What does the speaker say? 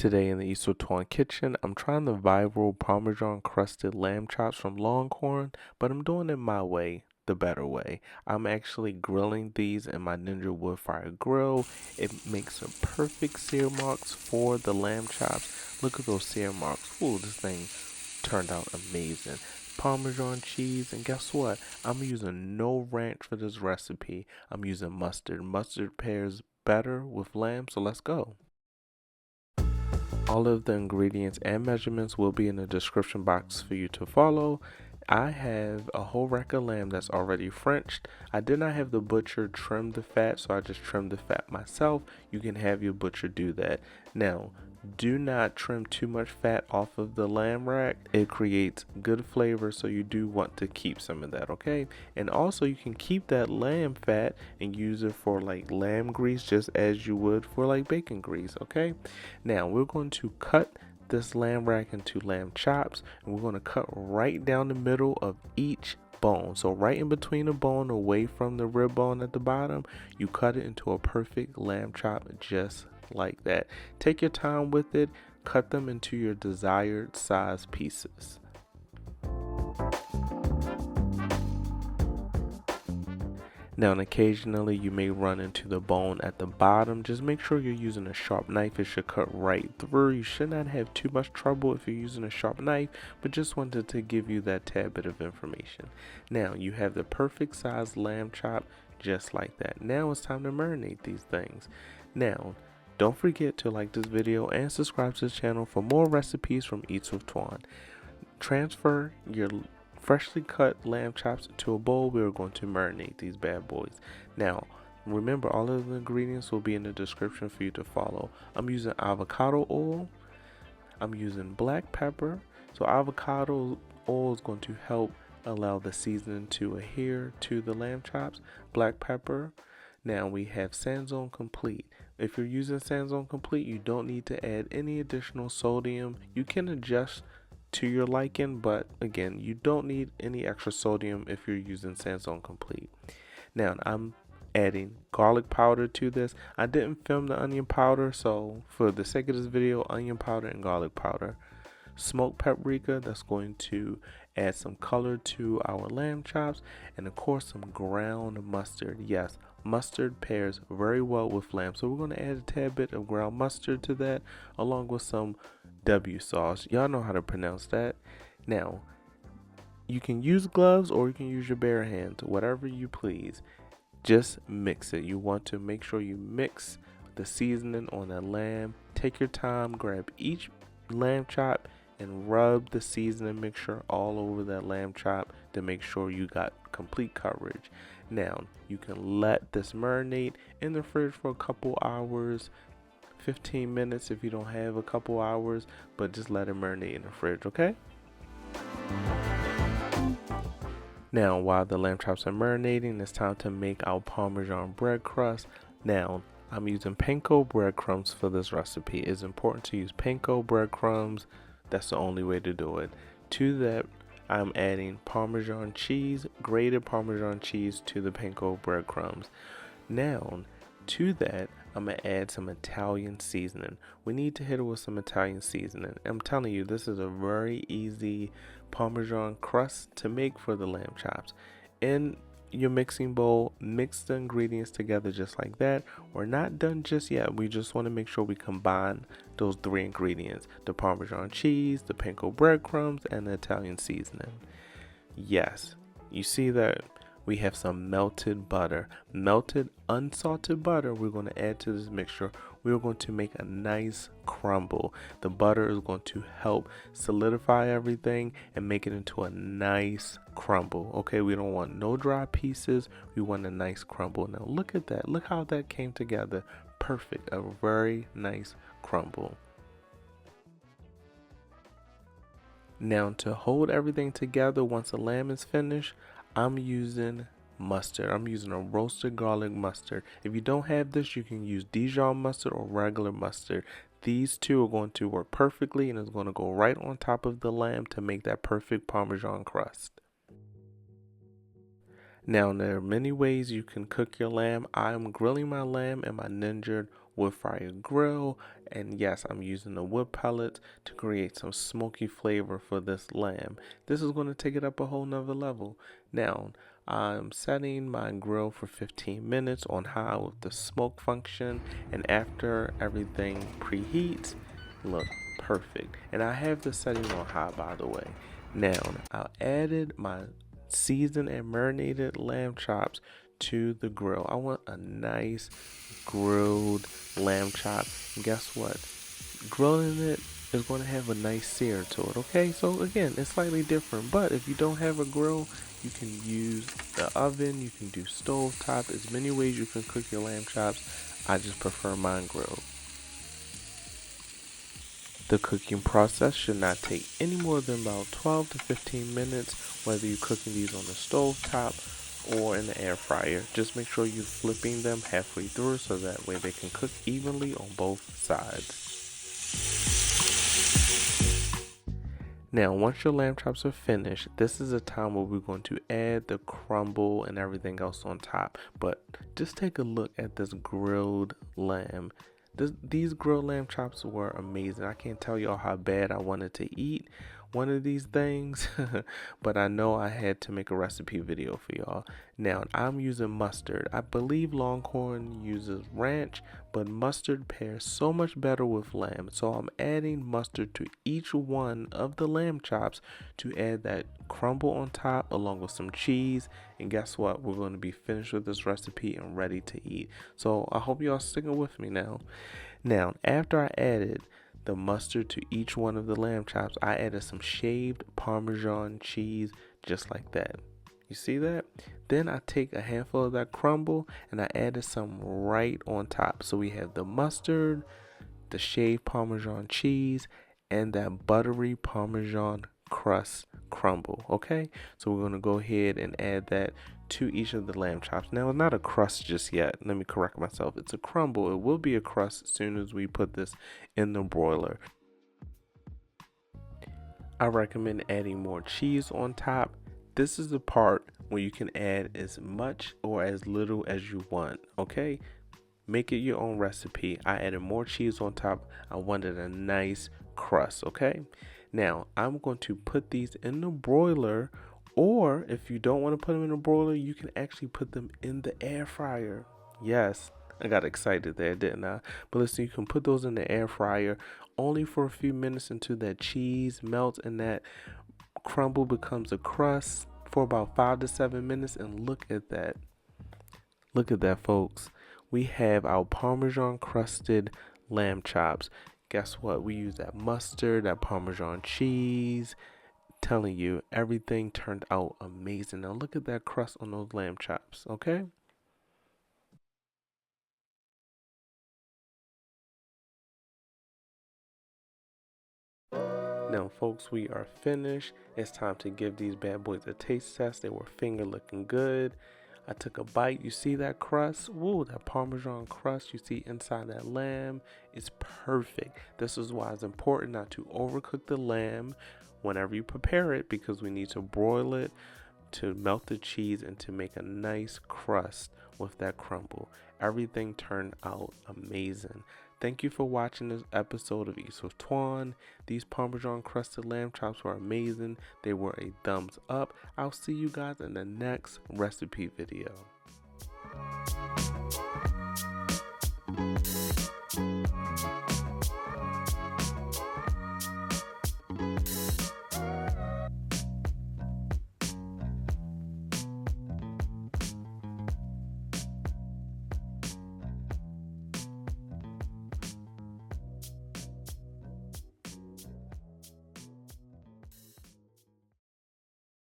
Today in the East Town kitchen, I'm trying the viral Parmesan Crusted Lamb Chops from Longhorn, but I'm doing it my way, the better way. I'm actually grilling these in my Ninja wood fire grill. It makes some perfect sear marks for the lamb chops. Look at those sear marks. Ooh, this thing turned out amazing. Parmesan cheese, and guess what? I'm using no ranch for this recipe. I'm using mustard. Mustard pairs better with lamb, so let's go. All of the ingredients and measurements will be in the description box for you to follow. I have a whole rack of lamb that's already Frenched. I did not have the butcher trim the fat, so I just trimmed the fat myself. You can have your butcher do that. Now, do not trim too much fat off of the lamb rack. It creates good flavor, so you do want to keep some of that, okay? And also, you can keep that lamb fat and use it for like lamb grease, just as you would for like bacon grease, okay? Now, we're going to cut this lamb rack into lamb chops, and we're going to cut right down the middle of each bone. So right in between the bone, away from the rib bone at the bottom, you cut it into a perfect lamb chop just like that. Take your time with it. Cut them into your desired size pieces. Now, and occasionally you may run into the bone at the bottom. Just make sure you're using a sharp knife. It should cut right through. You should not have too much trouble if you're using a sharp knife, but just wanted to give you that tad bit of information. Now, you have the perfect size lamb chop just like that. Now it's time to marinate these things. Now, don't forget to like this video and subscribe to the channel for more recipes from Eats with Twan. Transfer your freshly cut lamb chops to a bowl. We are going to marinate these bad boys. Now, remember, all of the ingredients will be in the description for you to follow. I'm using avocado oil. I'm using black pepper. So avocado oil is going to help allow the seasoning to adhere to the lamb chops. Black pepper. Now we have sazon complete. If you're using sazon complete, you don't need to add any additional sodium. You can adjust to your liking, but again, you don't need any extra sodium if you're using sazon complete. Now I'm adding garlic powder to this. I didn't film the onion powder, so for the sake of this video, onion powder and garlic powder. Smoked paprika, that's going to add some color to our lamb chops, and of course some ground mustard. Yes, mustard pairs very well with lamb, so we're going to add a tad bit of ground mustard to that, along with some W sauce. Y'all know how to pronounce that. Now, you can use gloves or you can use your bare hands, whatever you please. Just mix it. You want to make sure you mix the seasoning on the lamb. Take your time, grab each lamb chop and rub the seasoning mixture all over that lamb chop to make sure you got complete coverage. Now, you can let this marinate in the fridge for a couple hours, 15 minutes if you don't have a couple hours, but just let it marinate in the fridge, okay? Now, while the lamb chops are marinating, it's time to make our Parmesan bread crust. Now, I'm using Panko breadcrumbs for this recipe. It's important to use Panko breadcrumbs. That's the only way to do it. To that, I'm adding Parmesan cheese, grated Parmesan cheese to the Panko breadcrumbs. Now, to that, I'm going to add some Italian seasoning. We need to hit it with some Italian seasoning. I'm telling you, this is a very easy Parmesan crust to make for the lamb chops. In your mixing bowl, mix the ingredients together just like that. We're not done just yet. We just want to make sure we combine those three ingredients: the Parmesan cheese, the Panko breadcrumbs, and the Italian seasoning. Yes, you see that we have some melted butter, melted unsalted butter. We're going to add to this mixture. We're going to make a nice crumble. The butter is going to help solidify everything and make it into a nice crumble. Okay, we don't want no dry pieces. We want a nice crumble. Now look at that. Look how that came together. Perfect. A very nice crumble. Now, to hold everything together once the lamb is finished, I'm using mustard. I'm using a roasted garlic mustard. If you don't have this, you can use Dijon mustard or regular mustard. These two are going to work perfectly, and it's going to go right on top of the lamb to make that perfect Parmesan crust. Now, there are many ways you can cook your lamb. I'm grilling my lamb in my Ninja wood fire grill, and yes, I'm using the wood pellets to create some smoky flavor for this lamb. This is going to take it up a whole nother level. Now, I'm setting my grill for 15 minutes on high with the smoke function, and after everything preheats, look perfect. And I have the setting on high, by the way. Now, I added my seasoned and marinated lamb chops to the grill. I want a nice grilled lamb chop. And guess what? Grilling it is going to have a nice sear to it. Okay, so again, it's slightly different, but if you don't have a grill, you can use the oven, you can do stove top. There's many ways you can cook your lamb chops. I just prefer mine grilled. The cooking process should not take any more than about 12 to 15 minutes, whether you're cooking these on the stove top or in the air fryer. Just make sure you're flipping them halfway through so that way they can cook evenly on both sides. Now, once your lamb chops are finished, this is a time where we're going to add the crumble and everything else on top. But just take a look at this grilled lamb. These grilled lamb chops were amazing. I can't tell y'all how bad I wanted to eat one of these things, but I know I had to make a recipe video for y'all. Now, I'm using mustard. I believe Longhorn uses ranch, but mustard pairs so much better with lamb. So I'm adding mustard to each one of the lamb chops to add that crumble on top along with some cheese. And guess what? We're going to be finished with this recipe and ready to eat. So I hope y'all sticking with me now. Now, after I added the mustard to each one of the lamb chops, I added some shaved Parmesan cheese just like that. You see that? Then I take a handful of that crumble and I added some right on top. So we have the mustard, the shaved Parmesan cheese, and that buttery Parmesan crust crumble. Okay, so we're going to go ahead and add that to each of the lamb chops. Now, it's not a crust just yet. Let me correct myself. It's a crumble. It will be a crust as soon as we put this in the broiler. I recommend adding more cheese on top. This is the part where you can add as much or as little as you want. Okay, make it your own recipe. I added more cheese on top. I wanted a nice crust. Okay, now I'm going to put these in the broiler, or if you don't want to put them in the broiler, you can actually put them in the air fryer. Yes, I got excited there, didn't I? But listen, you can put those in the air fryer only for a few minutes until that cheese melts and that crumble becomes a crust for about 5 to 7 minutes. And look at that. Look at that, folks. We have our Parmesan Crusted Lamb Chops. Guess what? We use that mustard, that Parmesan cheese. Telling you, everything turned out amazing. Now look at that crust on those lamb chops, okay? Now, folks, we are finished. It's time to give these bad boys a taste test. They were finger looking good. I took a bite. You see that crust? Woo, that Parmesan crust you see inside that lamb is perfect. This is why it's important not to overcook the lamb whenever you prepare it, because we need to broil it to melt the cheese and to make a nice crust with that crumble. Everything turned out amazing. Thank you for watching this episode of East with Twan. These Parmesan Crusted Lamb Chops were amazing. They were a thumbs up. I'll see you guys in the next recipe video.